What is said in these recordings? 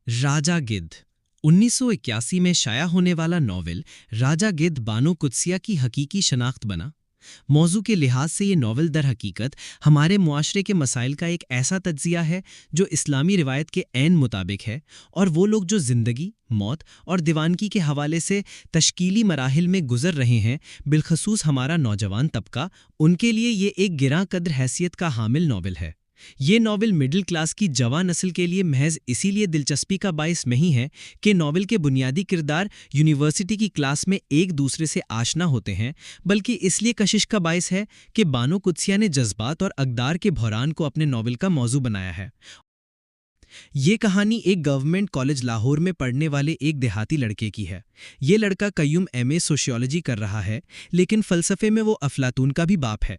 राजा गिद्ध 1981 में शाया होने वाला नॉवेल राजा गिद्ध बानो कुत्सिया की हकीकी शनाख्त बना। मौजू के लिहाज से ये नॉवेल दर हकीकत हमारे मुआशरे के मसाइल का एक ऐसा तज्जिया है जो इस्लामी रिवायत के ऐन मुताबिक है, और वो लोग जो ज़िंदगी, मौत और दीवानगी के हवाले से तश्कीली मराहिल में गुजर रहे हैं, बिलखसूस हमारा नौजवान तबका, उनके लिए ये एक गिरां कद्र हैसियत का हामिल नॉवेल है। ये नॉवेल मिडिल क्लास की जवान नस्ल के लिए महज इसीलिए दिलचस्पी का बाइस नहीं है कि नॉवेल के बुनियादी किरदार यूनिवर्सिटी की क्लास में एक दूसरे से आशना होते हैं, बल्कि इसलिए कशिश का बाइस है कि बानो कुत्सिया ने जज्बात और अक़दार के बहरान को अपने नॉवेल का मौजू बनाया है। ये कहानी एक गवर्नमेंट कॉलेज लाहौर में पढ़ने वाले एक देहाती लड़के की है। ये लड़का कय्यूम एमए सोशियोलॉजी कर रहा है, लेकिन फ़लसफ़े में वो अफलातून का भी बाप है।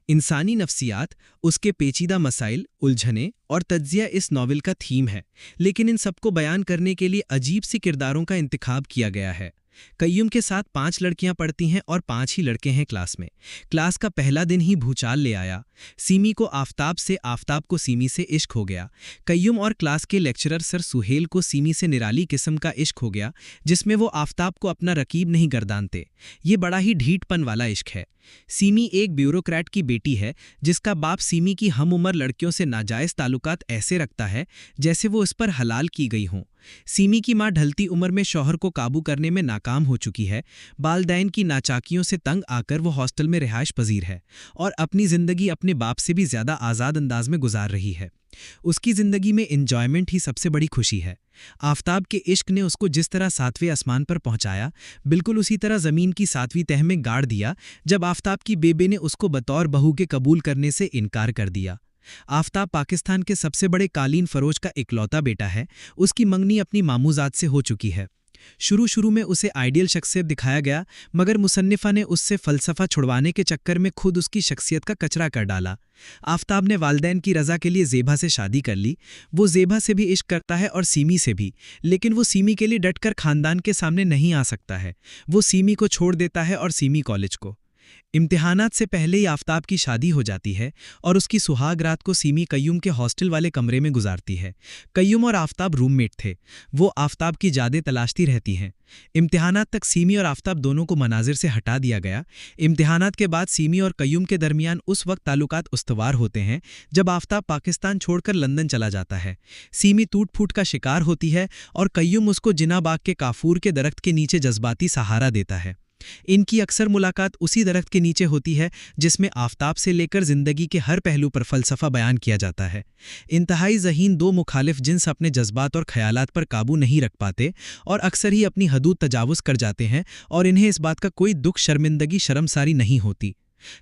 इंसानी नफ्सियात, उसके पेचीदा मसाइल, उलझने और तज्जिया इस नॉवेल का थीम है, लेकिन इन सबको बयान करने के लिए अजीब सी किरदारों का इंतखाब किया गया है। कय्यूम के साथ 5 लड़कियां पढ़ती हैं और 5 ही लड़के हैं क्लास में। क्लास का पहला दिन ही भूचाल ले आया। सीमी को आफताब से, आफताब को सीमी से इश्क हो गया। कय्यूम और क्लास के लेक्चरर सर सुहेल को सीमी से निराली किस्म का इश्क हो गया, जिसमें वो आफताब को अपना रकीब नहीं गर्दानते। ये बड़ा ही ढीठपन वाला इश्क है। सीमी एक ब्यूरोक्रेट की बेटी है, जिसका बाप सीमी की हम उम्र लड़कियों से नाजायज़ ताल्लुकात ऐसे रखता है जैसे वो इस पर हलाल की गई हों। सीमी की मां ढलती उम्र में शौहर को काबू करने में नाकाम हो चुकी है। वालदैन की नाचाकियों से तंग आकर वो हॉस्टल में रिहाइश पजीर है और अपनी ज़िंदगी अपने बाप से भी ज़्यादा आज़ाद अंदाज में गुजार रही है। उसकी ज़िंदगी में इंजॉयमेंट ही सबसे बड़ी खुशी है। आफताब के इश्क ने उसको जिस तरह 7वें आसमान पर पहुंचाया, बिल्कुल उसी तरह ज़मीन की 7वीं तह में गाड़ दिया जब आफताब की बेबे ने उसको बतौर बहू के कबूल करने से इनकार कर दिया। आफताब पाकिस्तान के सबसे बड़े कालीन फरोश का इकलौता बेटा है। उसकी मंगनी अपनी मामूजात से हो चुकी है। शुरू में उसे आइडियल शख्सियत दिखाया गया, मगर मुसन्निफा ने उससे फ़लसफ़ा छुड़वाने के चक्कर में खुद उसकी शख्सियत का कचरा कर डाला। आफताब ने वालदैन की रज़ा के लिए ज़ेबा से शादी कर ली। वो ज़ेबा से भी इश्क करता है और सीमी से भी, लेकिन वो सीमी के लिए डटकर ख़ानदान के सामने नहीं आ सकता है। वो सीमी को छोड़ देता है और सीमी कॉलेज को। इम्तिहानात से पहले ही आफताब की शादी हो जाती है और उसकी सुहाग रात को सीमी कय्यूम के हॉस्टल वाले कमरे में गुजारती है। कय्यूम और आफताब रूममेट थे। वो आफताब की जादें तलाशती रहती हैं। इम्तिहानात तक सीमी और आफताब दोनों को मनाजिर से हटा दिया गया। इम्तिहानात के बाद सीमी और कय्यूम के दरमियान उस वक्त ताल्लुकात उस्तवार होते हैं जब आफताब पाकिस्तान छोड़कर लंदन चला जाता है। सीमी टूट फूट का शिकार होती है और कय्यूम उसको जिना बाग के काफूर के दरख्त के नीचे जज्बाती सहारा देता है। इनकी अक्सर मुलाकात उसी दरख्त के नीचे होती है जिसमें आफताब से लेकर ज़िंदगी के हर पहलू पर फ़लसफ़ा बयान किया जाता है। इंतहाई ज़हीन दो मुखालिफ जिन्स अपने जज्बात और ख़यालात पर काबू नहीं रख पाते और अक्सर ही अपनी हदूद तजावुज़ कर जाते हैं, और इन्हें इस बात का कोई दुख, शर्मिंदगी, शर्मसारी नहीं होती।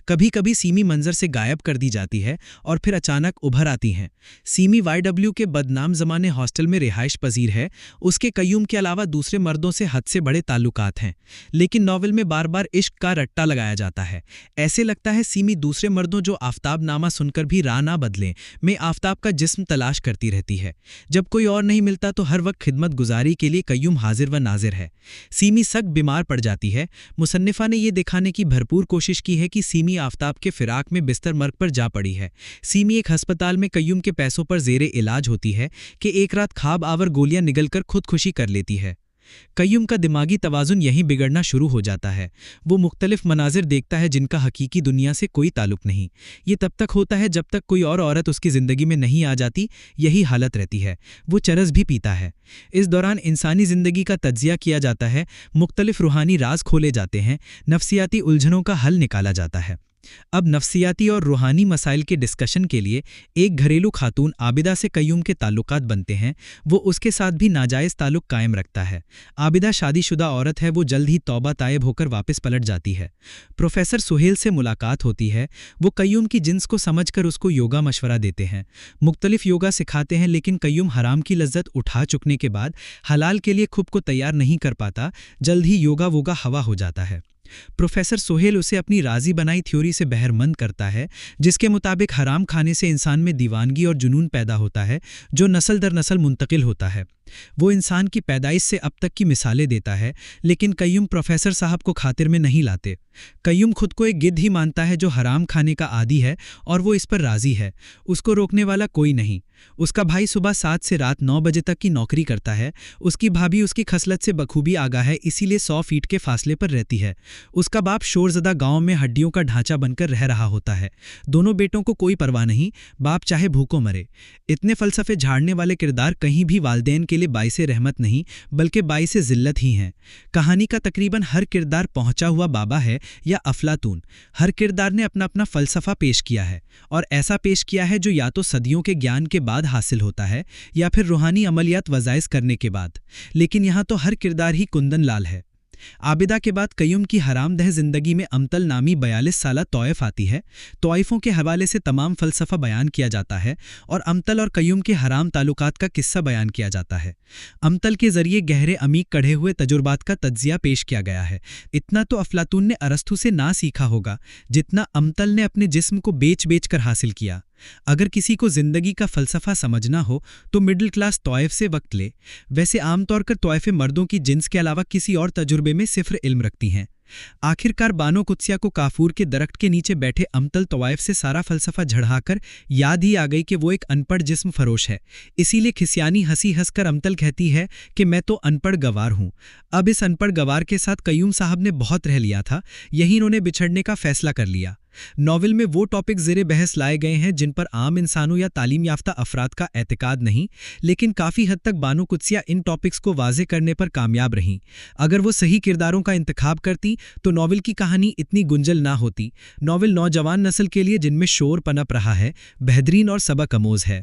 कभी कभी सीमी मंजर से गायब कर दी जाती है और फिर अचानक उभर आती हैं। सीमी YW के बदनाम ज़माने हॉस्टल में रिहाइश पजीर है। उसके कय्यूम के अलावा दूसरे मर्दों से हद से बड़े ताल्लुकात हैं, लेकिन नॉवेल में बार बार इश्क का रट्टा लगाया जाता है। ऐसे लगता है सीमी दूसरे मर्दों जो आफताब नामा सुनकर भी राह ना बदलें में आफताब का जिस्म तलाश करती रहती है। जब कोई और नहीं मिलता तो हर वक्त खिदमत गुजारी के लिए कय्यूम हाजिर व नाजिर है। सीमी सख्त बीमार पड़ जाती है। मुसन्निफा ने यह दिखाने की भरपूर कोशिश की है कि सीमी आफताब के फिराक में बिस्तर मर्ग पर जा पड़ी है। सीमी एक अस्पताल में कय्यूम के पैसों पर ज़ेरे इलाज होती है कि एक रात ख्वाब आवर गोलियां निगलकर खुदकुशी कर लेती है। कय्यूम का दिमागी तवाज़ुन यहीं बिगड़ना शुरू हो जाता है। वो मुख्तलिफ मनाजिर देखता है जिनका हकीकी दुनिया से कोई ताल्लुक नहीं। ये तब तक होता है जब तक कोई और औरत उसकी ज़िंदगी में नहीं आ जाती। यही हालत रहती है। वो चरस भी पीता है। इस दौरान इंसानी ज़िंदगी का तज्जिया किया जाता है, मुख्तलिफ रूहानी राज खोले जाते हैं, नफ्सियाती उलझनों का हल निकाला जाता है। अब नफ्सियाती और रूहानी मसाइल के डिस्कशन के लिए एक घरेलू खातून आबिदा से कय्यूम के ताल्लुकात बनते हैं। वो उसके साथ भी नाजायज़ ताल्लुक कायम रखता है। आबिदा शादीशुदा औरत है। वो जल्द ही तौबा तायब होकर वापस पलट जाती है। प्रोफेसर सुहेल से मुलाकात होती है। वो कय्यूम की जिन्स को समझकर उसको योगा मशवरा देते हैं, मुख्तलिफ योगा सिखाते हैं, लेकिन कय्यूम हराम की लज्जत उठा चुकने के बाद हलाल के लिए खुद को तैयार नहीं कर पाता। जल्द ही योगा वोगा हवा हो जाता है। प्रोफेसर सोहेल उसे अपनी राजी बनाई थ्योरी से बहरमंद करता है, जिसके मुताबिक हराम खाने से इंसान में दीवानगी और जुनून पैदा होता है जो नस्ल दर नस्ल मुंतकिल होता है। वो इंसान की पैदाइश से अब तक की मिसालें देता है, लेकिन कय्यूम प्रोफेसर साहब को खातिर में नहीं लाते। कय्यूम खुद को एक गिद्ध ही मानता है जो हराम खाने का आदी है, और वो इस पर राजी है। उसको रोकने वाला कोई नहीं। उसका भाई सुबह 7 से रात 9 बजे तक की नौकरी करता है। उसकी भाभी उसकी खसलत से बखूबी आगाह है, इसीलिए 100 फीट के फासले पर रहती है। उसका बाप शोरज़दा गांव में हड्डियों का ढांचा बनकर रह रहा होता है। दोनों बेटों को कोई परवाह नहीं, बाप चाहे भूखों मरे। इतने फलसफे झाड़ने वाले किरदार कहीं भी वालदेन के लिए बाइसे रहमत नहीं, बल्कि बाइसे ज़िल्लत ही हैं। कहानी का तकरीबन हर किरदार पहुंचा हुआ बाबा है या अफलातून। हर किरदार ने अपना अपना फलसफा पेश किया है, और ऐसा पेश किया है जो या तो सदियों के ज्ञान के बाद हासिल होता है या फिर रूहानी अमलियात वज़ाइज़ करने के बाद। लेकिन यहाँ तो हर किरदार ही कुंदन लाल है। आबिदा के बाद कय्यूम की हरामदह जिंदगी में अमतल नामी 42 साला तौइफ आती है। तौइफों के हवाले से तमाम फलसफा बयान किया जाता है और अमतल और कय्यूम के हराम ताल्लुकात का किस्सा बयान किया जाता है। अमतल के जरिए गहरे अमीक कढ़े हुए तजुर्बात का तज्जिया पेश किया गया है। इतना तो अफलातून ने अरस्तु से ना सीखा होगा जितना अमतल ने अपने जिस्म को बेच बेच कर हासिल किया। अगर किसी को जिंदगी का फलसफा समझना हो तो मिडिल क्लास तौइफ से वक्त ले। वैसे आमतौर पर तौइफे मर्दों की जिन्स के अलावा किसी और तजुर्बे में सिफ्र इल्म रखती हैं। आखिरकार बानो कुत्सिया को काफूर के दरख्त के नीचे बैठे अमतल तौइफ से सारा फलसफा झड़ाकर याद ही आ गई कि वो एक अनपढ़ जिस्म फरोश है। इसीलिए खिसियानी हंसी हंसकर अमतल कहती है कि मैं तो अनपढ़ गवार हूं। अब इस अनपढ़ गवार के साथ कय्यूम साहब ने बहुत रह लिया था, यही इन्होंने बिछड़ने का फैसला कर लिया। नॉवल में वो टॉपिक ज़ेरे बहस लाए गए हैं जिन पर आम इंसानों या तालीम याफ्ता अफराद का एतकाद नहीं, लेकिन काफ़ी हद तक बानो कुत्सिया इन टॉपिक्स को वाजे करने पर कामयाब रहीं। अगर वो सही किरदारों का इंतखाब करती तो नॉवल की कहानी इतनी गुंजल ना होती। नॉवल नौजवान नस्ल के लिए जिनमें शोर पनप रहा है, बेहतरीन और सबक अमोज़ है।